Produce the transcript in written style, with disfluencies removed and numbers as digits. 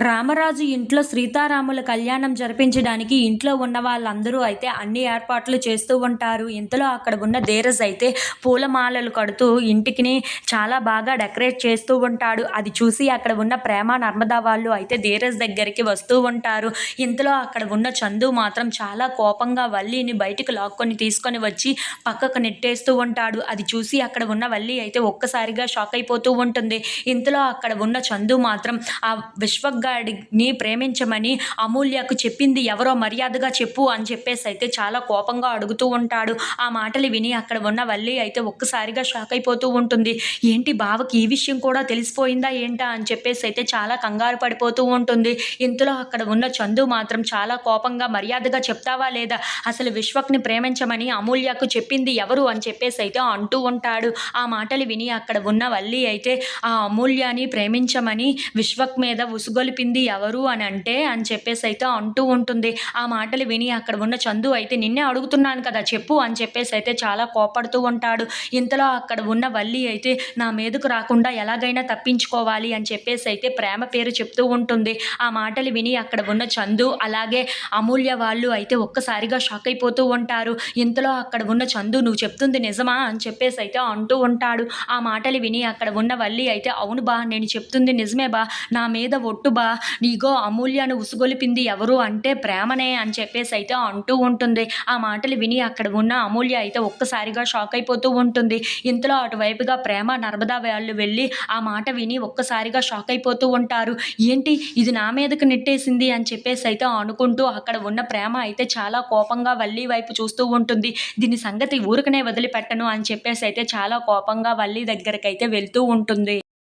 రామరాజు ఇంట్లో సీతారాముల కళ్యాణం జరిపించడానికి ఇంట్లో ఉన్న వాళ్ళందరూ అయితే అన్ని ఏర్పాట్లు చేస్తూ ఉంటారు. ఇంతలో అక్కడ ఉన్న ధీరజ్ అయితే పూలమాలలు కడుతూ ఇంటికిని చాలా బాగా డెకరేట్ చేస్తూ ఉంటాడు. అది చూసి అక్కడ ఉన్న ప్రేమ నర్మదా వాళ్ళు అయితే ధీరజ్ దగ్గరికి వస్తూ ఉంటారు. ఇంతలో అక్కడ ఉన్న చందు మాత్రం చాలా కోపంగా వల్లిని బయటికి లాక్కొని తీసుకొని వచ్చి పక్కకు నెట్టేస్తూ ఉంటాడు. అది చూసి అక్కడ ఉన్న వల్లి అయితే ఒక్కసారిగా షాక్ అయిపోతూ ఉంటుంది. ఇంతలో అక్కడ ఉన్న చందు మాత్రం ఆ విశ్వగాడిని ప్రేమించమని అమూల్యకు చెప్పింది ఎవరో మర్యాదగా చెప్పు అని చెప్పేసి అయితే చాలా కోపంగా అడుగుతూ ఉంటాడు. ఆ మాటలు విని అక్కడ ఉన్న వల్లి అయితే ఒక్కసారిగా షాక్ అయిపోతూ ఉంటుంది. ఏంటి బావకి ఈ విషయం కూడా తెలిసిపోయిందా ఏంటా అని చెప్పేసి అయితే చాలా కంగారు పడిపోతూ ఉంటుంది. ఇంతలో అక్కడ ఉన్న చందు మాత్రం చాలా కోపంగా మర్యాదగా చెప్తావా లేదా, అసలు విశ్వక్ని ప్రేమించమని అమూల్యకు చెప్పింది ఎవరు అని చెప్పేసి అయితే అంటూ ఉంటాడు. ఆ మాటలు విని అక్కడ ఉన్న వల్లి అయితే ఆ అమూల్యాని ప్రేమించమని విశ్వక్ మీద ఉసుగొలిపింది ఎవరు అని అంటే అని చెప్పేసి అయితే అంటూ ఉంటుంది. ఆ మాటలు విని అక్కడ ఉన్న చందు అయితే నిన్నే అడుగుతున్నాను కదా చెప్పు అని చెప్పేసి అయితే చాలా కోపడుతూ ఉంటాడు. ఇంతలో అక్కడ ఉన్న వల్లి అయితే నా మీదకు రాకుండా ఎలాగైనా తప్పించుకోవాలి అని చెప్పేసి అయితే ప్రేమ పేరు చెప్తూ ఉంటుంది. ఆ మాటలు విని అక్కడ ఉన్న చందు అలాగే అమూల్య వాళ్ళు అయితే ఒక్కసారిగా షాక్ అయిపోతూ ఉంటారు. ఇంతలో అక్కడ ఉన్న చందు నువ్వు చెప్తుంది నిజమా అని చెప్పేసి అయితే అంటూ ఉంటాడు. ఆ మాటలు విని అక్కడ ఉన్న వల్లి అయితే అవును బా, నేను చెప్తుంది నిజమే బా, నా మీద ఒట్టు బా, నీగో అమూల్యను ఉసుగొలిపింది ఎవరు అంటే ప్రేమనే అని చెప్పేసి అయితే అంటూ ఉంటుంది. ఆ మాటలు విని అక్కడ ఉన్న అమూల్య అయితే ఒక్కసారిగా షాక్ అయిపోతూ ఉంటుంది. ఇంతలో అటువైపుగా ప్రేమ నర్మదా వాళ్ళు వెళ్ళి ఆ మాట విని ఒక్కసారిగా షాక్ అయిపోతూ ఉంటారు. ఏంటి ఇది నా మీదకు నెట్టేసింది అని చెప్పేసి అయితే అనుకుంటూ అక్కడ ఉన్న ప్రేమ అయితే చాలా కోపంగా వల్లి వైపు చూస్తూ ఉంటుంది. దీని సంగతి ఊరికనే వదిలిపెట్టను అని చెప్పేసి అయితే చాలా కోపంగా వల్లి దగ్గరకైతే వెళ్తూ ఉంటుంది.